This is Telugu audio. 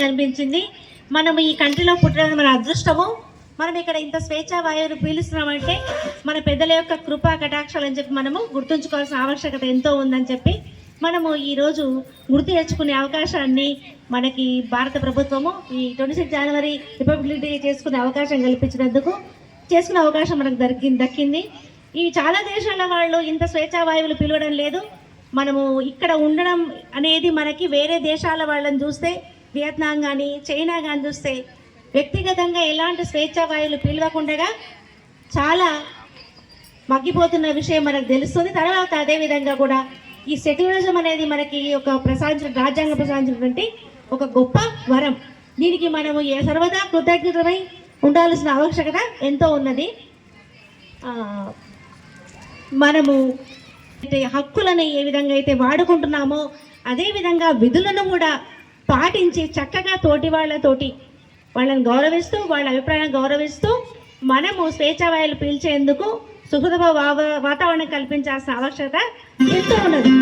కనిపించింది. మనం ఈ కంట్రీలో పుట్టడం మన అదృష్టము. మనం ఇక్కడ ఇంత స్వేచ్ఛా వాయువును పీలుస్తున్నామంటే మన పెద్దల యొక్క కృపా కటాక్షాలు అని చెప్పి మనము గుర్తుంచుకోవాల్సిన ఆవశ్యకత ఎంతో ఉందని చెప్పి మనము ఈరోజు గుర్తు తెచ్చుకునే అవకాశాన్ని మనకి భారత ప్రభుత్వము ఈ 26 జనవరి రిపబ్లిక్ డే చేసుకునే అవకాశం కల్పించినందుకు చేసుకునే అవకాశం మనకు దక్కింది. ఇవి చాలా దేశాల వాళ్ళు ఇంత స్వేచ్ఛా వాయువులు పిలవడం లేదు. మనము ఇక్కడ ఉండడం అనేది మనకి వేరే దేశాల వాళ్ళని చూస్తే వియత్నాం కానీ చైనా కానీ చూస్తే వ్యక్తిగతంగా ఎలాంటి స్వేచ్ఛా వాయువులు పిలవకుండా చాలా మగ్గిపోతున్న విషయం మనకు తెలుస్తుంది. తర్వాత అదేవిధంగా కూడా ఈ సెక్యులరిజం అనేది మనకి ఒక రాజ్యాంగ ప్రసాదించినటువంటి ఒక గొప్ప వరం. దీనికి మనము సర్వదా కృతజ్ఞతమై ఉండాల్సిన ఆవశ్యకత ఎంతో ఉన్నది. మనము హక్కులను ఏ విధంగా అయితే వాడుకుంటున్నామో అదేవిధంగా విధులను కూడా పాటించి చక్కగా తోటి వాళ్ళని గౌరవిస్తూ వాళ్ళ అభిప్రాయాన్ని గౌరవిస్తూ మనము స్వేచ్ఛావాయువులు పీల్చేందుకు సుహృద వాతావరణం కల్పించాల్సిన ఆవశ్యకత ఎంతో ఉన్నది.